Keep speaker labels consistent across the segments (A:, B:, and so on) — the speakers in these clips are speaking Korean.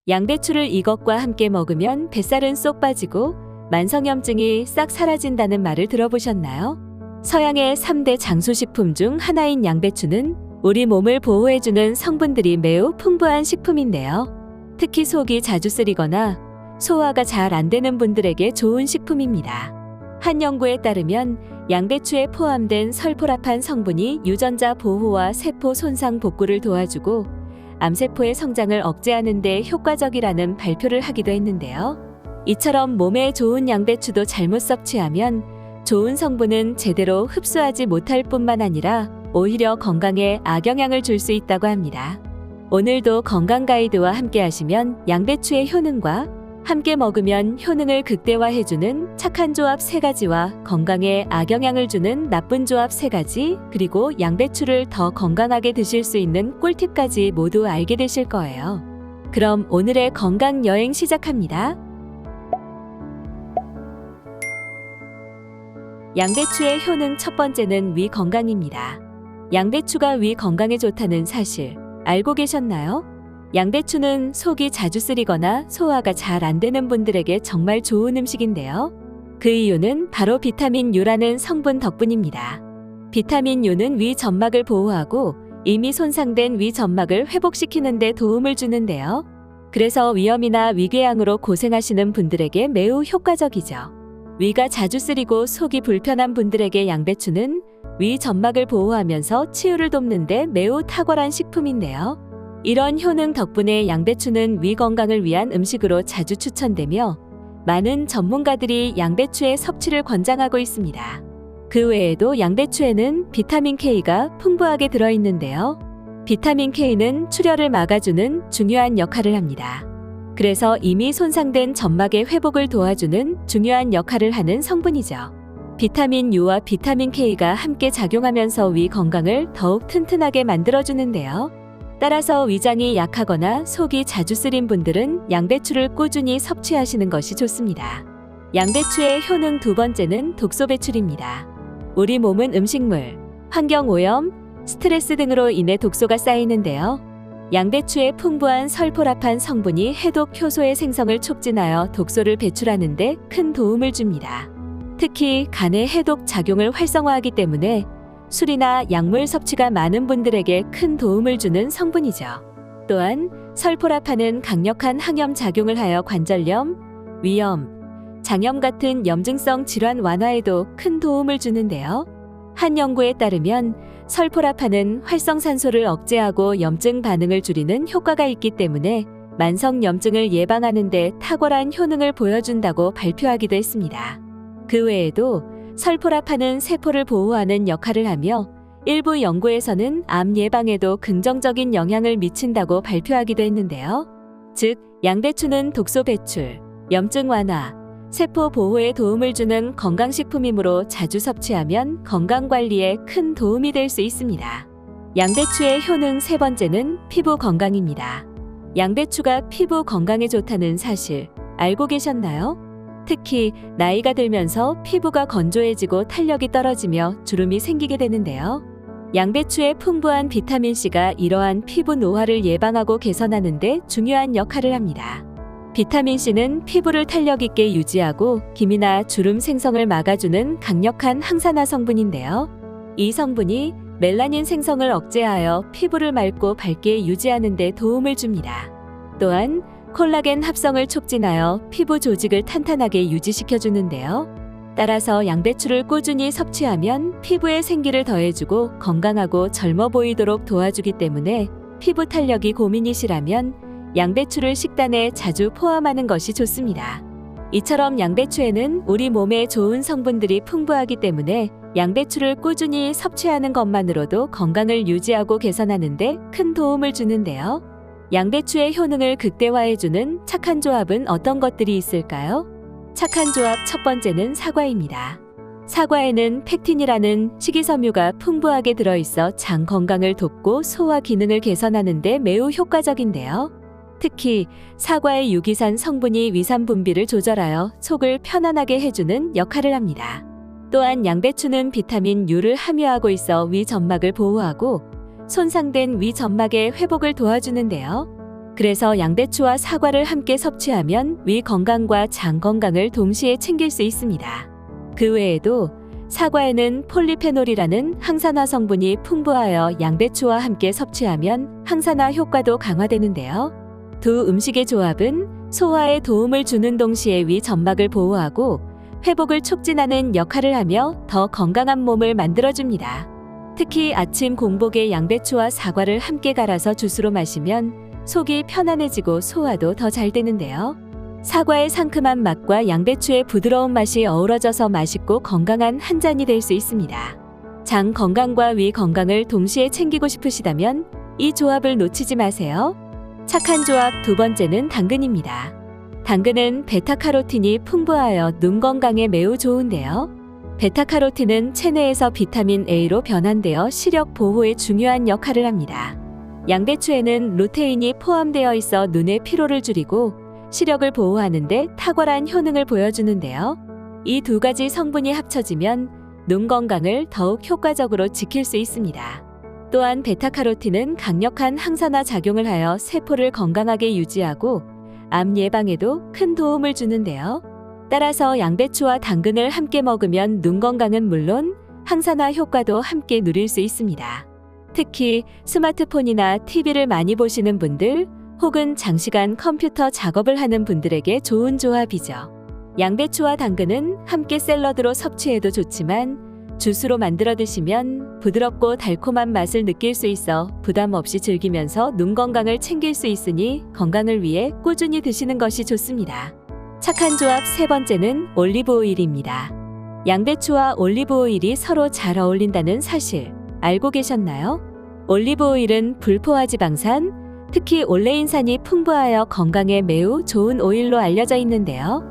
A: 양배추를 이것과 함께 먹으면 뱃살은 쏙 빠지고 만성염증이 싹 사라진다는 말을 들어보셨나요? 서양의 3대 장수식품 중 하나인 양배추는 우리 몸을 보호해주는 성분들이 매우 풍부한 식품인데요. 특히 속이 자주 쓰리거나 소화가 잘 안 되는 분들에게 좋은 식품입니다. 한 연구에 따르면 양배추에 포함된 설포라판 성분이 유전자 보호와 세포 손상 복구를 도와주고 암세포의 성장을 억제하는 데 효과적이라는 발표를 하기도 했는데요. 이처럼 몸에 좋은 양배추도 잘못 섭취하면 좋은 성분은 제대로 흡수하지 못할 뿐만 아니라 오히려 건강에 악영향을 줄 수 있다고 합니다. 오늘도 건강 가이드와 함께 하시면 양배추의 효능과 함께 먹으면 효능을 극대화해주는 착한 조합 3가지와 건강에 악영향을 주는 나쁜 조합 3가지, 그리고 양배추를 더 건강하게 드실 수 있는 꿀팁까지 모두 알게 되실 거예요. 그럼 오늘의 건강 여행 시작합니다. 양배추의 효능 첫 번째는 위 건강입니다. 양배추가 위 건강에 좋다는 사실 알고 계셨나요? 양배추는 속이 자주 쓰리거나 소화가 잘 안 되는 분들에게 정말 좋은 음식인데요. 그 이유는 바로 비타민 U라는 성분 덕분입니다. 비타민 U는 위 점막을 보호하고 이미 손상된 위 점막을 회복시키는 데 도움을 주는데요. 그래서 위염이나 위궤양으로 고생하시는 분들에게 매우 효과적이죠. 위가 자주 쓰리고 속이 불편한 분들에게 양배추는 위 점막을 보호하면서 치유를 돕는 데 매우 탁월한 식품인데요. 이런 효능 덕분에 양배추는 위 건강을 위한 음식으로 자주 추천되며 많은 전문가들이 양배추의 섭취를 권장하고 있습니다. 그 외에도 양배추에는 비타민 K가 풍부하게 들어있는데요. 비타민 K는 출혈을 막아주는 중요한 역할을 합니다. 그래서 이미 손상된 점막의 회복을 도와주는 중요한 역할을 하는 성분이죠. 비타민 U와 비타민 K가 함께 작용하면서 위 건강을 더욱 튼튼하게 만들어주는데요. 따라서 위장이 약하거나 속이 자주 쓰린 분들은 양배추를 꾸준히 섭취하시는 것이 좋습니다. 양배추의 효능 두 번째는 독소 배출입니다. 우리 몸은 음식물, 환경오염, 스트레스 등으로 인해 독소가 쌓이는데요. 양배추의 풍부한 설포라판 성분이 해독 효소의 생성을 촉진하여 독소를 배출하는 데 큰 도움을 줍니다. 특히 간의 해독 작용을 활성화하기 때문에 술이나 약물 섭취가 많은 분들에게 큰 도움을 주는 성분이죠. 또한 설포라판은 강력한 항염 작용을 하여 관절염, 위염, 장염 같은 염증성 질환 완화에도 큰 도움을 주는데요. 한 연구에 따르면 설포라판은 활성산소를 억제하고 염증 반응을 줄이는 효과가 있기 때문에 만성 염증을 예방하는 데 탁월한 효능을 보여준다고 발표하기도 했습니다. 그 외에도 설포라판은 세포를 보호하는 역할을 하며 일부 연구에서는 암 예방에도 긍정적인 영향을 미친다고 발표하기도 했는데요. 즉, 양배추는 독소 배출, 염증 완화, 세포 보호에 도움을 주는 건강식품이므로 자주 섭취하면 건강관리에 큰 도움이 될 수 있습니다. 양배추의 효능 세 번째는 피부 건강입니다. 양배추가 피부 건강에 좋다는 사실 알고 계셨나요? 특히 나이가 들면서 피부가 건조해지고 탄력이 떨어지며 주름이 생기게 되는데요. 양배추의 풍부한 비타민C가 이러한 피부 노화를 예방하고 개선하는 데 중요한 역할을 합니다. 비타민C는 피부를 탄력 있게 유지하고 기미나 주름 생성을 막아주는 강력한 항산화 성분인데요. 이 성분이 멜라닌 생성을 억제하여 피부를 맑고 밝게 유지하는 데 도움을 줍니다. 또한 콜라겐 합성을 촉진하여 피부 조직을 탄탄하게 유지시켜주는데요. 따라서 양배추를 꾸준히 섭취하면 피부에 생기를 더해주고 건강하고 젊어 보이도록 도와주기 때문에 피부 탄력이 고민이시라면 양배추를 식단에 자주 포함하는 것이 좋습니다. 이처럼 양배추에는 우리 몸에 좋은 성분들이 풍부하기 때문에 양배추를 꾸준히 섭취하는 것만으로도 건강을 유지하고 개선하는 데 큰 도움을 주는데요. 양배추의 효능을 극대화해주는 착한 조합은 어떤 것들이 있을까요? 착한 조합 첫 번째는 사과입니다. 사과에는 펙틴이라는 식이섬유가 풍부하게 들어있어 장 건강을 돕고 소화 기능을 개선하는 데 매우 효과적인데요. 특히 사과의 유기산 성분이 위산 분비를 조절하여 속을 편안하게 해주는 역할을 합니다. 또한 양배추는 비타민 U를 함유하고 있어 위 점막을 보호하고 손상된 위 점막의 회복을 도와주는데요. 그래서 양배추와 사과를 함께 섭취하면 위 건강과 장 건강을 동시에 챙길 수 있습니다. 그 외에도 사과에는 폴리페놀이라는 항산화 성분이 풍부하여 양배추와 함께 섭취하면 항산화 효과도 강화되는데요. 두 음식의 조합은 소화에 도움을 주는 동시에 위 점막을 보호하고 회복을 촉진하는 역할을 하며 더 건강한 몸을 만들어줍니다. 특히 아침 공복에 양배추와 사과를 함께 갈아서 주스로 마시면 속이 편안해지고 소화도 더 잘 되는데요. 사과의 상큼한 맛과 양배추의 부드러운 맛이 어우러져서 맛있고 건강한 한 잔이 될 수 있습니다. 장 건강과 위 건강을 동시에 챙기고 싶으시다면 이 조합을 놓치지 마세요. 착한 조합 두 번째는 당근입니다. 당근은 베타카로틴이 풍부하여 눈 건강에 매우 좋은데요. 베타카로틴은 체내에서 비타민 A로 변환되어 시력 보호에 중요한 역할을 합니다. 양배추에는 루테인이 포함되어 있어 눈의 피로를 줄이고 시력을 보호하는 데 탁월한 효능을 보여주는데요. 이 두 가지 성분이 합쳐지면 눈 건강을 더욱 효과적으로 지킬 수 있습니다. 또한 베타카로틴은 강력한 항산화 작용을 하여 세포를 건강하게 유지하고 암 예방에도 큰 도움을 주는데요. 따라서 양배추와 당근을 함께 먹으면 눈 건강은 물론 항산화 효과도 함께 누릴 수 있습니다. 특히 스마트폰이나 TV를 많이 보시는 분들 혹은 장시간 컴퓨터 작업을 하는 분들에게 좋은 조합이죠. 양배추와 당근은 함께 샐러드로 섭취해도 좋지만 주스로 만들어 드시면 부드럽고 달콤한 맛을 느낄 수 있어 부담 없이 즐기면서 눈 건강을 챙길 수 있으니 건강을 위해 꾸준히 드시는 것이 좋습니다. 착한 조합 세 번째는 올리브 오일입니다. 양배추와 올리브 오일이 서로 잘 어울린다는 사실 알고 계셨나요? 올리브 오일은 불포화 지방산, 특히 올레인산이 풍부하여 건강에 매우 좋은 오일로 알려져 있는데요.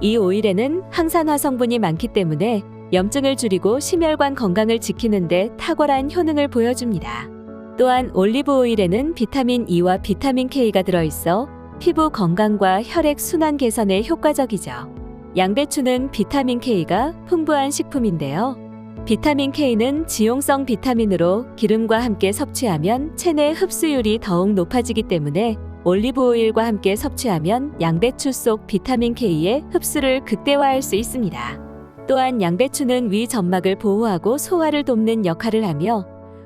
A: 이 오일에는 항산화 성분이 많기 때문에 염증을 줄이고 심혈관 건강을 지키는 데 탁월한 효능을 보여줍니다. 또한 올리브 오일에는 비타민 E와 비타민 K가 들어있어 피부 건강과 혈액 순환 개선에 효과적이죠. 양배추는 비타민 K가 풍부한 식품인데요. 비타민 K는 지용성 비타민으로 기름과 함께 섭취하면 체내 흡수율이 더욱 높아지기 때문에 올리브 오일과 함께 섭취하면 양배추 속 비타민 K의 흡수를 극대화할 수 있습니다. 또한 양배추는 위 점막을 보호하고 소화를 돕는 역할을 하며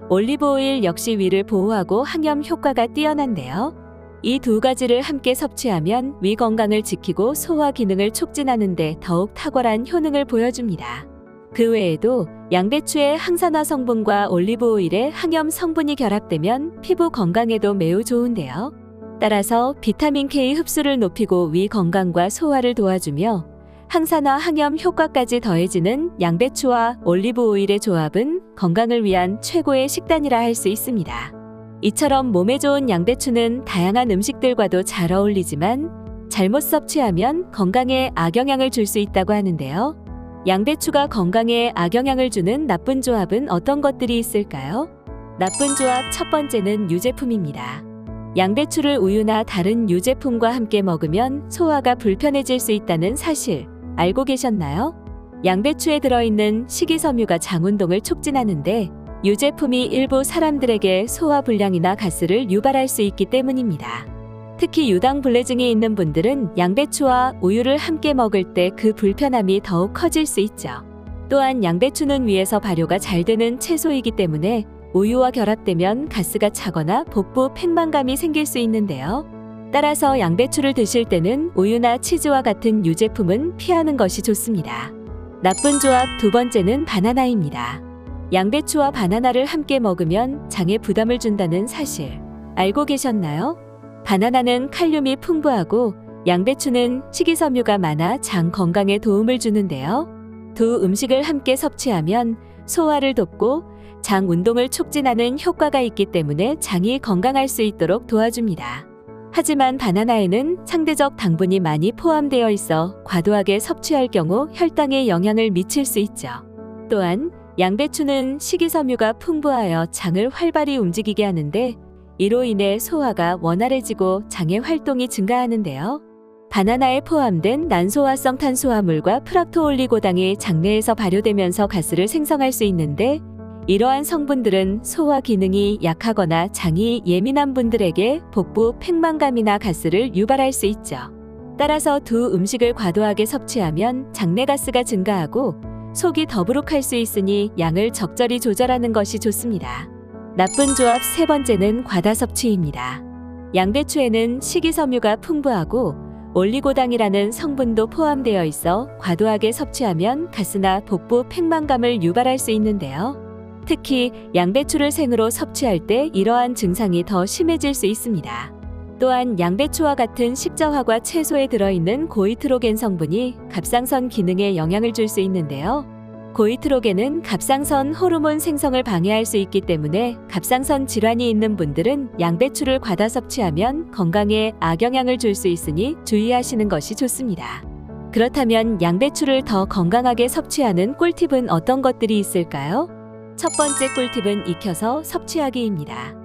A: 올리브 오일 역시 위를 보호하고 항염 효과가 뛰어난데요. 이 두 가지를 함께 섭취하면 위 건강을 지키고 소화 기능을 촉진하는 데 더욱 탁월한 효능을 보여줍니다. 그 외에도 양배추의 항산화 성분과 올리브 오일의 항염 성분이 결합되면 피부 건강에도 매우 좋은데요. 따라서 비타민 K 흡수를 높이고 위 건강과 소화를 도와주며 항산화 항염 효과까지 더해지는 양배추와 올리브 오일의 조합은 건강을 위한 최고의 식단이라 할 수 있습니다. 이처럼 몸에 좋은 양배추는 다양한 음식들과도 잘 어울리지만 잘못 섭취하면 건강에 악영향을 줄 수 있다고 하는데요. 양배추가 건강에 악영향을 주는 나쁜 조합은 어떤 것들이 있을까요? 나쁜 조합 첫 번째는 유제품입니다. 양배추를 우유나 다른 유제품과 함께 먹으면 소화가 불편해질 수 있다는 사실 알고 계셨나요? 양배추에 들어있는 식이섬유가 장운동을 촉진하는데 유제품이 일부 사람들에게 소화불량이나 가스를 유발할 수 있기 때문입니다. 특히 유당불내증이 있는 분들은 양배추와 우유를 함께 먹을 때 그 불편함이 더욱 커질 수 있죠. 또한 양배추는 위에서 발효가 잘 되는 채소이기 때문에 우유와 결합되면 가스가 차거나 복부 팽만감이 생길 수 있는데요. 따라서 양배추를 드실 때는 우유나 치즈와 같은 유제품은 피하는 것이 좋습니다. 나쁜 조합 두 번째는 바나나입니다. 양배추와 바나나를 함께 먹으면 장에 부담을 준다는 사실 알고 계셨나요? 바나나는 칼륨이 풍부하고 양배추는 식이섬유가 많아 장 건강에 도움을 주는데요. 두 음식을 함께 섭취하면 소화를 돕고 장 운동을 촉진하는 효과가 있기 때문에 장이 건강할 수 있도록 도와줍니다. 하지만 바나나에는 상대적 당분이 많이 포함되어 있어 과도하게 섭취할 경우 혈당에 영향을 미칠 수 있죠. 또한 양배추는 식이섬유가 풍부하여 장을 활발히 움직이게 하는데 이로 인해 소화가 원활해지고 장의 활동이 증가하는데요. 바나나에 포함된 난소화성 탄수화물과 프락토올리고당이 장내에서 발효되면서 가스를 생성할 수 있는데 이러한 성분들은 소화 기능이 약하거나 장이 예민한 분들에게 복부 팽만감이나 가스를 유발할 수 있죠. 따라서 두 음식을 과도하게 섭취하면 장내가스가 증가하고 속이 더부룩할 수 있으니 양을 적절히 조절하는 것이 좋습니다. 나쁜 조합 세 번째는 과다 섭취입니다. 양배추에는 식이섬유가 풍부하고 올리고당이라는 성분도 포함되어 있어 과도하게 섭취하면 가스나 복부 팽만감을 유발할 수 있는데요. 특히 양배추를 생으로 섭취할 때 이러한 증상이 더 심해질 수 있습니다. 또한 양배추와 같은 식자화과 채소에 들어있는 고이트로겐 성분이 갑상선 기능에 영향을 줄 수 있는데요. 고이트로겐은 갑상선 호르몬 생성을 방해할 수 있기 때문에 갑상선 질환이 있는 분들은 양배추를 과다 섭취하면 건강에 악영향을 줄 수 있으니 주의하시는 것이 좋습니다. 그렇다면 양배추를 더 건강하게 섭취하는 꿀팁은 어떤 것들이 있을까요? 첫 번째 꿀팁은 익혀서 섭취하기입니다.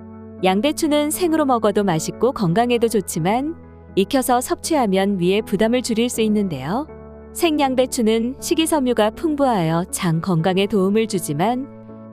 A: 양배추는 생으로 먹어도 맛있고 건강에도 좋지만 익혀서 섭취하면 위에 부담을 줄일 수 있는데요. 생양배추는 식이섬유가 풍부하여 장 건강에 도움을 주지만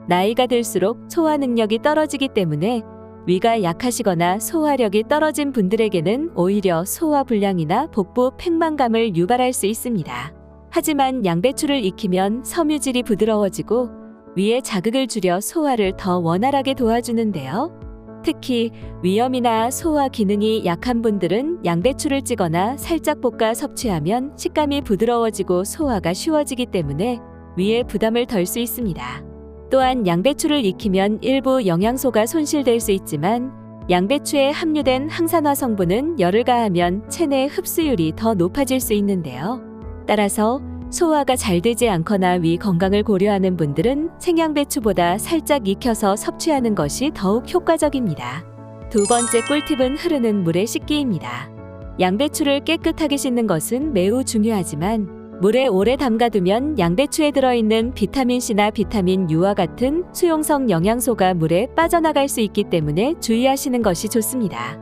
A: 나이가 들수록 소화 능력이 떨어지기 때문에 위가 약하시거나 소화력이 떨어진 분들에게는 오히려 소화불량이나 복부 팽만감을 유발할 수 있습니다. 하지만 양배추를 익히면 섬유질이 부드러워지고 위에 자극을 줄여 소화를 더 원활하게 도와주는데요. 특히 위염이나 소화 기능이 약한 분들은 양배추를 찌거나 살짝 볶아 섭취하면 식감이 부드러워지고 소화가 쉬워지기 때문에 위에 부담을 덜 수 있습니다. 또한 양배추를 익히면 일부 영양소가 손실될 수 있지만 양배추에 함유된 항산화 성분은 열을 가하면 체내 흡수율이 더 높아질 수 있는데요. 따라서 소화가 잘 되지 않거나 위 건강을 고려하는 분들은 생양배추보다 살짝 익혀서 섭취하는 것이 더욱 효과적입니다. 두 번째 꿀팁은 흐르는 물에 씻기입니다. 양배추를 깨끗하게 씻는 것은 매우 중요하지만 물에 오래 담가두면 양배추에 들어있는 비타민C나 비타민 U와 같은 수용성 영양소가 물에 빠져나갈 수 있기 때문에 주의하시는 것이 좋습니다.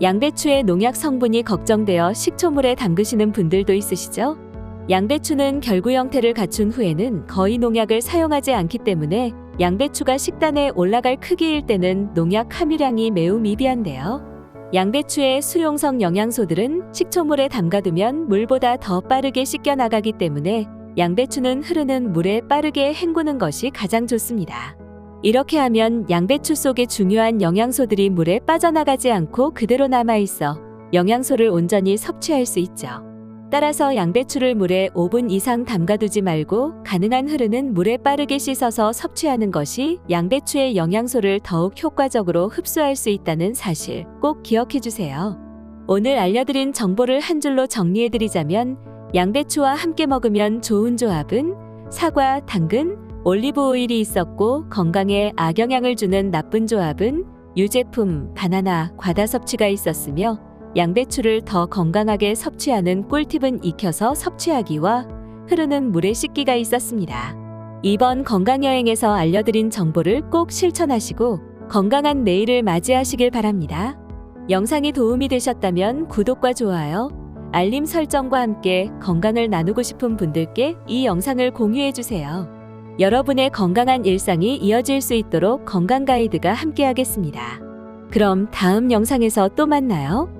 A: 양배추의 농약 성분이 걱정되어 식초물에 담그시는 분들도 있으시죠? 양배추는 결구 형태를 갖춘 후에는 거의 농약을 사용하지 않기 때문에 양배추가 식단에 올라갈 크기일 때는 농약 함유량이 매우 미비한데요. 양배추의 수용성 영양소들은 식초물에 담가두면 물보다 더 빠르게 씻겨나가기 때문에 양배추는 흐르는 물에 빠르게 헹구는 것이 가장 좋습니다. 이렇게 하면 양배추 속의 중요한 영양소들이 물에 빠져나가지 않고 그대로 남아있어 영양소를 온전히 섭취할 수 있죠. 따라서 양배추를 물에 5분 이상 담가두지 말고 가능한 흐르는 물에 빠르게 씻어서 섭취하는 것이 양배추의 영양소를 더욱 효과적으로 흡수할 수 있다는 사실 꼭 기억해 주세요. 오늘 알려드린 정보를 한 줄로 정리해드리자면 양배추와 함께 먹으면 좋은 조합은 사과, 당근, 올리브 오일이 있었고 건강에 악영향을 주는 나쁜 조합은 유제품, 바나나, 과다 섭취가 있었으며 양배추를 더 건강하게 섭취하는 꿀팁은 익혀서 섭취하기와 흐르는 물에 씻기가 있었습니다. 이번 건강여행에서 알려드린 정보를 꼭 실천하시고 건강한 내일을 맞이하시길 바랍니다. 영상이 도움이 되셨다면 구독과 좋아요, 알림 설정과 함께 건강을 나누고 싶은 분들께 이 영상을 공유해주세요. 여러분의 건강한 일상이 이어질 수 있도록 건강 가이드가 함께하겠습니다. 그럼 다음 영상에서 또 만나요.